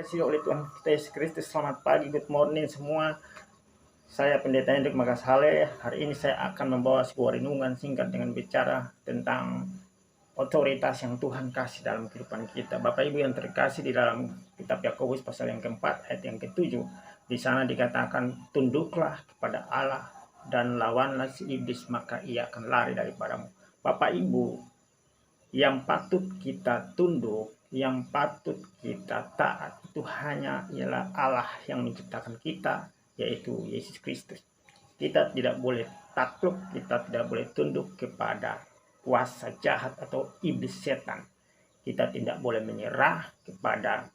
Kasih oleh Tuhan kita Yesus Kristus. Selamat pagi, good morning semua. Saya Pendeta Hendrik Makasale. Hari ini saya akan membawa sebuah renungan singkat dengan bicara tentang otoritas yang Tuhan kasih dalam kehidupan kita. Bapak Ibu yang terkasih, di dalam kitab Yakobus pasal yang keempat ayat yang ketujuh, di sana dikatakan, tunduklah kepada Allah dan lawanlah si iblis, maka ia akan lari daripadamu. Bapak Ibu, yang patut kita tunduk, yang patut kita taat itu hanya ialah Allah yang menciptakan kita, yaitu Yesus Kristus. Kita tidak boleh takluk, kita tidak boleh tunduk kepada kuasa jahat atau iblis setan. Kita tidak boleh menyerah kepada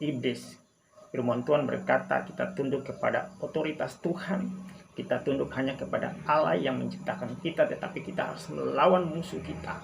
iblis. Firman Tuhan berkata kita tunduk kepada otoritas Tuhan. Kita tunduk hanya kepada Allah yang menciptakan kita, tetapi kita harus melawan musuh kita.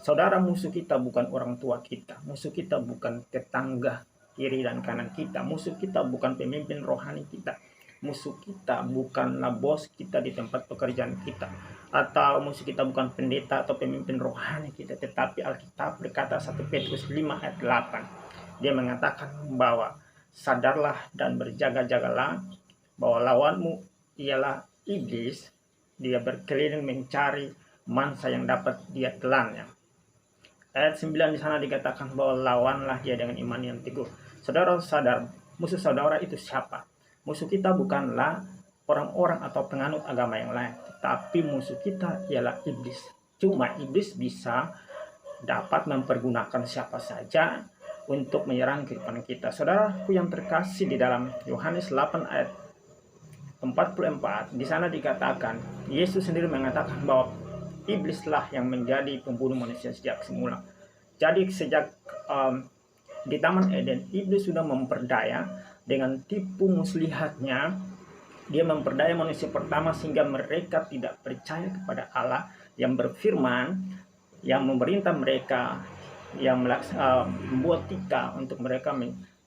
Saudara, musuh kita bukan orang tua kita, musuh kita bukan tetangga kiri dan kanan kita, musuh kita bukan pemimpin rohani kita, musuh kita bukanlah bos kita di tempat pekerjaan kita, atau musuh kita bukan pendeta atau pemimpin rohani kita, tetapi Alkitab berkata 1 Petrus 5 ayat 8, dia mengatakan bahwa sadarlah dan berjaga-jagalah bahwa lawanmu ialah iblis, dia berkeliling mencari mangsa yang dapat dia telannya. Ayat 9 di sana dikatakan bahwa lawanlah dia dengan iman yang teguh. Saudara sadar, musuh saudara itu siapa? Musuh kita bukanlah orang-orang atau penganut agama yang lain, tapi musuh kita ialah iblis. Cuma iblis bisa dapat mempergunakan siapa saja untuk menyerang kehidupan kita. Saudaraku yang terkasih, di dalam Yohanes 8 ayat 44, di sana dikatakan, Yesus sendiri mengatakan bahwa iblislah yang menjadi pembunuh manusia sejak semula. Jadi sejak di Taman Eden, iblis sudah memperdaya dengan tipu muslihatnya. Dia memperdaya manusia pertama sehingga mereka tidak percaya kepada Allah yang berfirman, yang memerintah mereka, yang membuat kita untuk mereka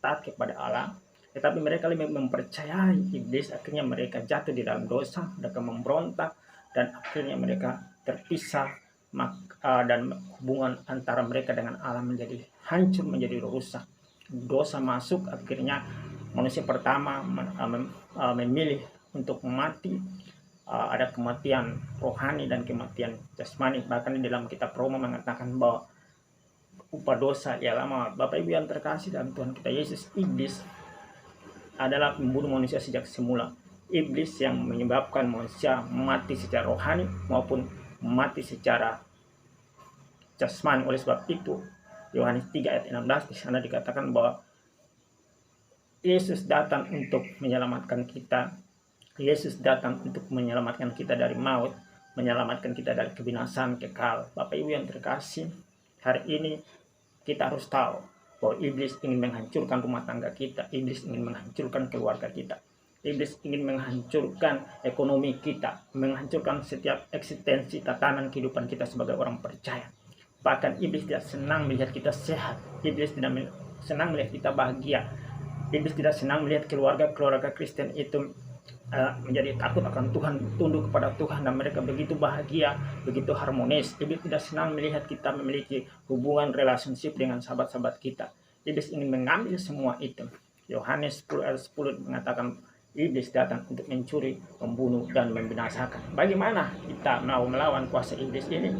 taat kepada Allah. Tetapi mereka lebih mempercayai iblis. Akhirnya mereka jatuh di dalam dosa, mereka memberontak, dan akhirnya mereka terpisah, dan hubungan antara mereka dengan Allah menjadi hancur, menjadi rusak. Dosa masuk, akhirnya manusia pertama memilih untuk mati. Ada kematian rohani dan kematian jasmani. Bahkan di dalam kitab Roma mengatakan bahwa upah dosa ialah maut. Bapak Ibu yang terkasih dalam Tuhan kita Yesus, iblis adalah pembunuh manusia sejak semula. Iblis yang menyebabkan manusia mati secara rohani maupun mati secara jasmani. Oleh sebab itu, Yohanes 3 ayat 16 di sana dikatakan bahwa Yesus datang untuk menyelamatkan kita. Yesus datang untuk menyelamatkan kita dari maut, menyelamatkan kita dari kebinasaan kekal. Bapak Ibu yang terkasih, hari ini kita harus tahu bahwa iblis ingin menghancurkan rumah tangga kita, iblis ingin menghancurkan keluarga kita, iblis ingin menghancurkan ekonomi kita, menghancurkan setiap eksistensi tatanan kehidupan kita sebagai orang percaya. Bahkan iblis tidak senang melihat kita sehat, iblis tidak senang melihat kita bahagia, iblis tidak senang melihat keluarga Kristen itu menjadi takut akan Tuhan, tunduk kepada Tuhan, dan mereka begitu bahagia, begitu harmonis. Iblis tidak senang melihat kita memiliki hubungan relationship dengan sahabat-sahabat kita. Iblis ingin mengambil semua itu. Yohanes 10 ayat 10 mengatakan iblis datang untuk mencuri, membunuh, dan membinasakan. Bagaimana kita mau melawan kuasa iblis ini?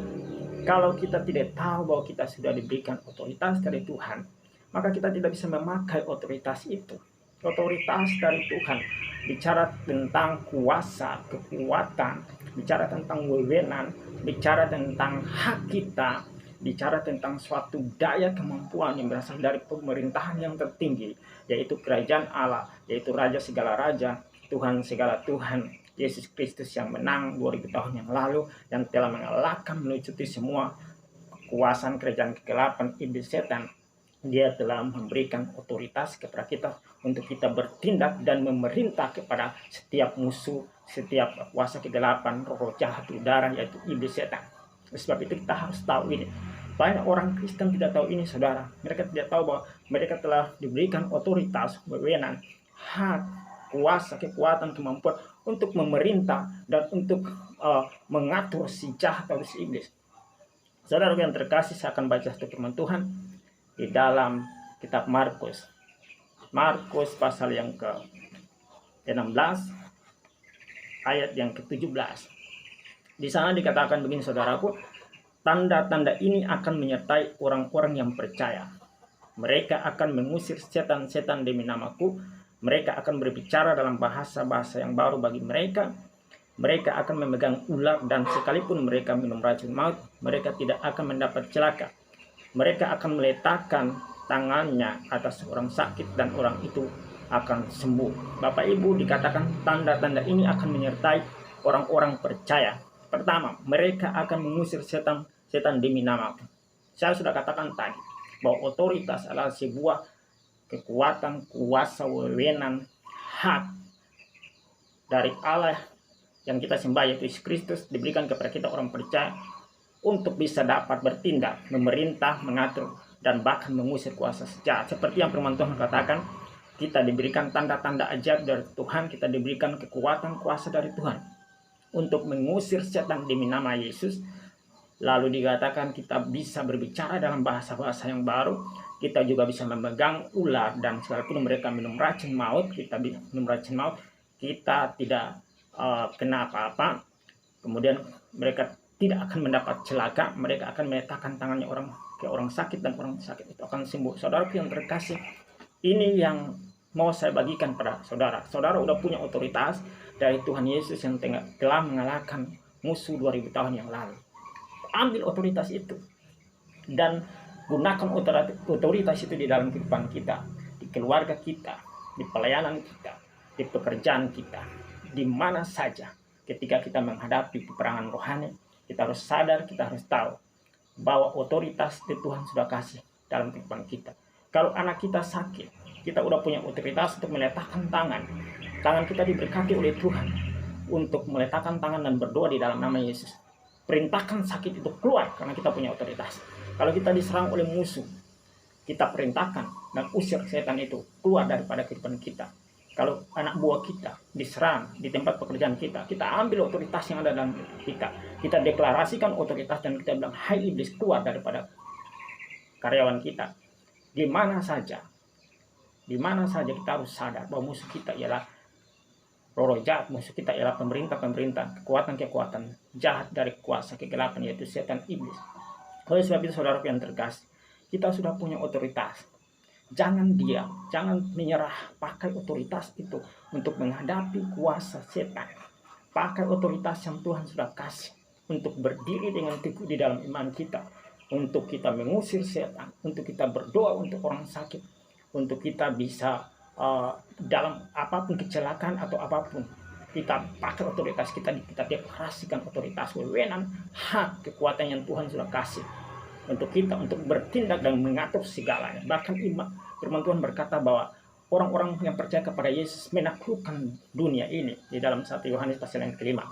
Kalau kita tidak tahu bahwa kita sudah diberikan otoritas dari Tuhan, maka kita tidak bisa memakai otoritas itu. Otoritas dari Tuhan bicara tentang kuasa, kekuatan, bicara tentang wewenang, bicara tentang hak kita, bicara tentang suatu daya kemampuan yang berasal dari pemerintahan yang tertinggi, yaitu kerajaan Allah, yaitu Raja segala raja, Tuhan segala Tuhan, Yesus Kristus yang menang 2000 tahun yang lalu, yang telah mengalahkan melucuti semua kekuasaan kerajaan kegelapan iblis setan. Dia telah memberikan otoritas kepada kita untuk kita bertindak dan memerintah kepada setiap musuh, setiap kuasa kegelapan, roh jahat udara, yaitu iblis setan. Sebab itu kita harus tahu ini. Banyak orang Kristen tidak tahu ini, saudara. Mereka tidak tahu bahwa mereka telah diberikan otoritas, wewenang, hak, kuasa, kekuatan, kemampuan untuk memerintah dan untuk mengatur si jahat atau si iblis. Saudara yang terkasih, saya akan baca satu firman Tuhan di dalam kitab Markus Markus pasal yang ke-16 ayat yang ke-17. Di sana dikatakan begini, saudaraku, tanda-tanda ini akan menyertai orang-orang yang percaya. Mereka akan mengusir setan-setan demi namaku. Mereka akan berbicara dalam bahasa-bahasa yang baru bagi mereka. Mereka akan memegang ular, dan sekalipun mereka minum racun maut, mereka tidak akan mendapat celaka. Mereka akan meletakkan tangannya atas orang sakit dan orang itu akan sembuh. Bapak Ibu, dikatakan tanda-tanda ini akan menyertai orang-orang percaya. Pertama, mereka akan mengusir setan demi namaku. Saya sudah katakan tadi bahwa otoritas adalah sebuah kekuatan, kuasa, wewenang, hak dari Allah yang kita sembah, yaitu Yesus Kristus, diberikan kepada kita orang percaya untuk bisa dapat bertindak, memerintah, mengatur, dan bahkan mengusir kuasa jahat. Seperti yang firman Tuhan katakan, kita diberikan tanda-tanda ajaib dari Tuhan, kita diberikan kekuatan, kuasa dari Tuhan untuk mengusir setan demi nama Yesus. Lalu dikatakan kita bisa berbicara dalam bahasa-bahasa yang baru, kita juga bisa memegang ular, dan sekalipun mereka minum racun maut, kita tidak kena apa-apa. Kemudian mereka tidak akan mendapat celaka, mereka akan meletakkan tangannya ke orang sakit, dan orang sakit itu akan sembuh. Saudara yang terkasih, ini yang mau saya bagikan pada saudara. Saudara udah punya otoritas dari Tuhan Yesus yang telah mengalahkan musuh 2000 tahun yang lalu. Ambil otoritas itu dan gunakan otoritas itu di dalam kehidupan kita, di keluarga kita, di pelayanan kita, di pekerjaan kita, di mana saja. Ketika kita menghadapi peperangan rohani, kita harus sadar, kita harus tahu bahwa otoritas itu Tuhan sudah kasih dalam kehidupan kita. Kalau anak kita sakit, kita udah punya otoritas untuk meletakkan tangan. Tangan kita diberkati oleh Tuhan untuk meletakkan tangan dan berdoa di dalam nama Yesus. Perintahkan sakit itu keluar karena kita punya otoritas. Kalau kita diserang oleh musuh, kita perintahkan dan usir setan itu keluar daripada kehidupan kita. Kalau anak buah kita diserang di tempat pekerjaan kita, kita ambil otoritas yang ada dalam kita. Kita deklarasikan otoritas dan kita bilang, hai iblis, keluar daripada karyawan kita. Di mana saja kita harus sadar bahwa musuh kita ialah roh jahat, musuh kita ialah pemerintah, kekuatan jahat dari kuasa kegelapan, yaitu setan iblis. Oleh sebab itu, saudara yang terkasih, kita sudah punya otoritas. Jangan diam, jangan menyerah. Pakai otoritas itu untuk menghadapi kuasa setan. Pakai otoritas yang Tuhan sudah kasih untuk berdiri dengan teguh di dalam iman kita, untuk kita mengusir setan, untuk kita berdoa untuk orang sakit, untuk kita bisa dalam apapun kecelakaan atau apapun, kita pakai otoritas kita deklarasikan otoritas, wewenang, hak, kekuatan yang Tuhan sudah kasih untuk kita untuk bertindak dan mengatur segalanya. Bahkan firman Tuhan berkata bahwa orang-orang yang percaya kepada Yesus menaklukkan dunia ini di dalam 1 Yohanes pasal yang ke-5.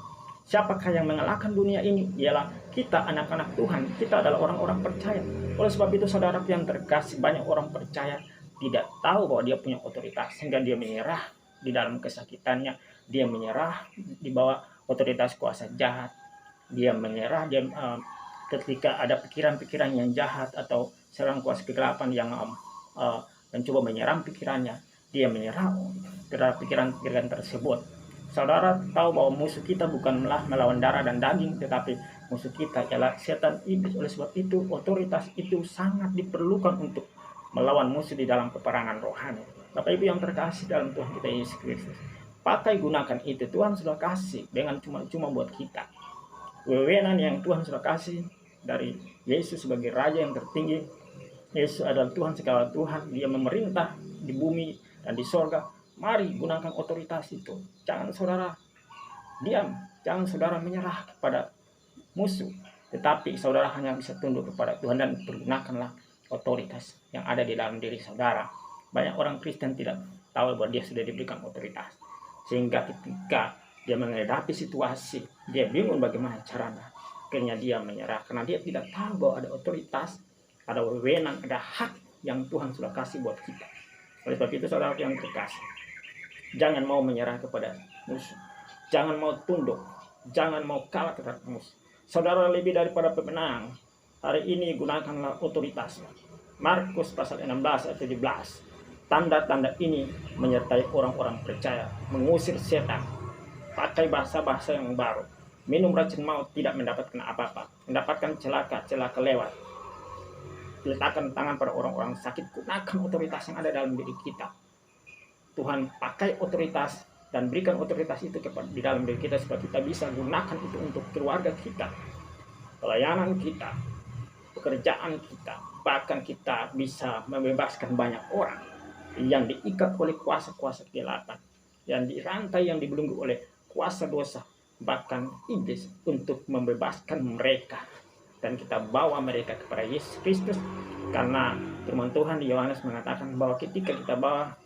Siapakah yang mengalahkan dunia ini? Ialah kita, anak-anak Tuhan. Kita adalah orang-orang percaya. Oleh sebab itu, saudara yang terkasih, banyak orang percaya tidak tahu bahwa dia punya otoritas, sehingga dia menyerah di dalam kesakitannya, dia menyerah di bawah otoritas kuasa jahat, dia menyerah ketika ada pikiran-pikiran yang jahat atau serang kuasa kegelapan yang mencoba menyerang pikirannya, dia menyerah terhadap pikiran-pikiran tersebut. Saudara tahu bahwa musuh kita bukanlah melawan darah dan daging, tetapi musuh kita ialah setan iblis. Oleh sebab itu, otoritas itu sangat diperlukan untuk melawan musuh di dalam peperangan rohani. Bapak Ibu yang terkasih dalam Tuhan kita Yesus Kristus, pakai gunakan itu. Tuhan sudah kasih dengan cuma-cuma buat kita. Wewenang yang Tuhan sudah kasih dari Yesus sebagai Raja yang tertinggi. Yesus adalah Tuhan segala Tuhan. Dia memerintah di bumi dan di sorga. Mari gunakan otoritas itu. Jangan saudara diam, jangan saudara menyerah kepada musuh, tetapi saudara hanya bisa tunduk kepada Tuhan dan pergunakanlah otoritas yang ada di dalam diri saudara. Banyak orang Kristen tidak tahu bahwa dia sudah diberikan otoritas, sehingga ketika dia menghadapi situasi, dia bingung bagaimana caranya. Akhirnya dia menyerah karena dia tidak tahu bahwa ada otoritas, ada wewenang, ada hak yang Tuhan sudah kasih buat kita. Oleh sebab itu, saudara yang terkasih, jangan mau menyerah kepada musuh, jangan mau tunduk, jangan mau kalah terhadap musuh. Saudara lebih daripada pemenang. Hari ini gunakanlah otoritas. Markus pasal 16 ayat 17. Tanda-tanda ini menyertai orang-orang percaya, mengusir setan, pakai bahasa-bahasa yang baru, minum racun maut tidak mendapatkan apa-apa, mendapatkan celaka lewat, letakkan tangan pada orang-orang sakit, gunakan otoritas yang ada dalam diri kita. Tuhan pakai otoritas dan berikan otoritas itu di dalam diri kita supaya kita bisa gunakan itu untuk keluarga kita, pelayanan kita, pekerjaan kita, bahkan kita bisa membebaskan banyak orang yang diikat oleh kuasa-kuasa kegelapan, yang dirantai, yang dibelenggu oleh kuasa dosa, bahkan iblis, untuk membebaskan mereka. Dan kita bawa mereka kepada Yesus Kristus, karena firman Tuhan di Yohanes mengatakan bahwa ketika kita bawa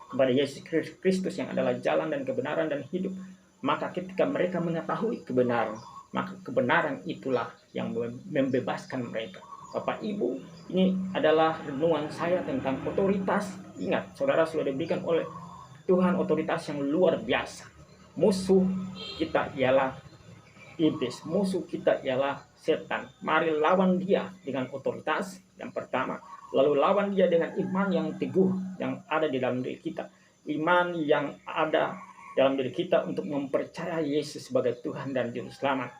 kepada Yesus Kristus yang adalah jalan dan kebenaran dan hidup, maka ketika mereka mengetahui kebenaran, maka kebenaran itulah yang membebaskan mereka. Bapak Ibu, ini adalah renungan saya tentang otoritas. Ingat, saudara sudah diberikan oleh Tuhan otoritas yang luar biasa. Musuh kita ialah iblis, musuh kita ialah setan. Mari lawan dia dengan otoritas yang pertama, lalu lawan dia dengan iman yang teguh yang ada di dalam diri kita. Iman yang ada dalam diri kita untuk mempercayai Yesus sebagai Tuhan dan Juru Selamat.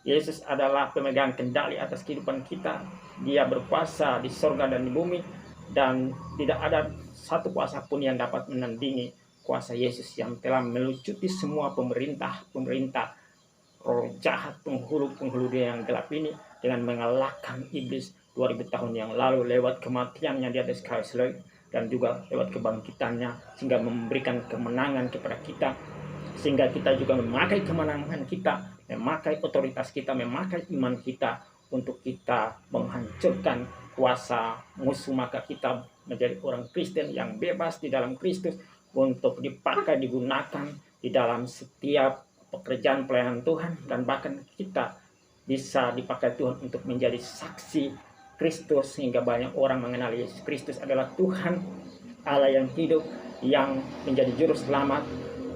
Yesus adalah pemegang kendali atas kehidupan kita. Dia berkuasa di sorga dan di bumi, dan tidak ada satu kuasa pun yang dapat menandingi kuasa Yesus yang telah melucuti semua pemerintah roh jahat, penghulu yang gelap ini, dengan mengalahkan iblis 2000 tahun yang lalu lewat kematiannya di atas kayu salib, dan juga lewat kebangkitannya, sehingga memberikan kemenangan kepada kita, sehingga kita juga memakai kemenangan kita, memakai otoritas kita, memakai iman kita untuk kita menghancurkan kuasa musuh. Maka kita menjadi orang Kristen yang bebas di dalam Kristus untuk dipakai, digunakan di dalam setiap pekerjaan pelayanan Tuhan, dan bahkan kita bisa dipakai Tuhan untuk menjadi saksi Kristus, sehingga banyak orang mengenal Yesus Kristus adalah Tuhan Allah yang hidup, yang menjadi juru selamat,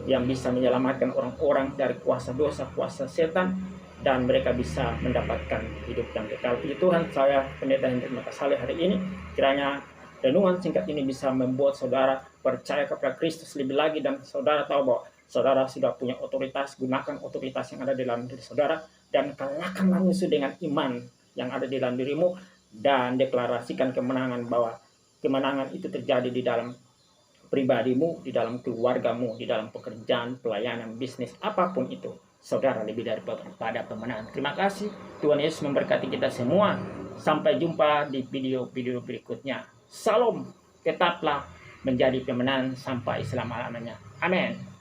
yang bisa menyelamatkan orang-orang dari kuasa dosa, kuasa setan, dan mereka bisa mendapatkan hidup yang kekal. Puji Tuhan, saya Pendeta Hendrik Makasale hari ini, kiranya renungan singkat ini bisa membuat saudara percaya kepada Kristus lebih lagi, dan saudara tahu bahwa saudara sudah punya otoritas. Gunakan otoritas yang ada di dalam diri saudara, dan kalahkanlah musuh dengan iman yang ada di dalam dirimu, dan deklarasikan kemenangan, bahwa kemenangan itu terjadi di dalam pribadimu, di dalam keluargamu, di dalam pekerjaan, pelayanan, bisnis, apapun itu. Saudara lebih daripada pemenang. Terima kasih. Tuhan Yesus memberkati kita semua. Sampai jumpa di video-video berikutnya. Salam. Tetaplah menjadi pemenang sampai selama-lamanya. Amin.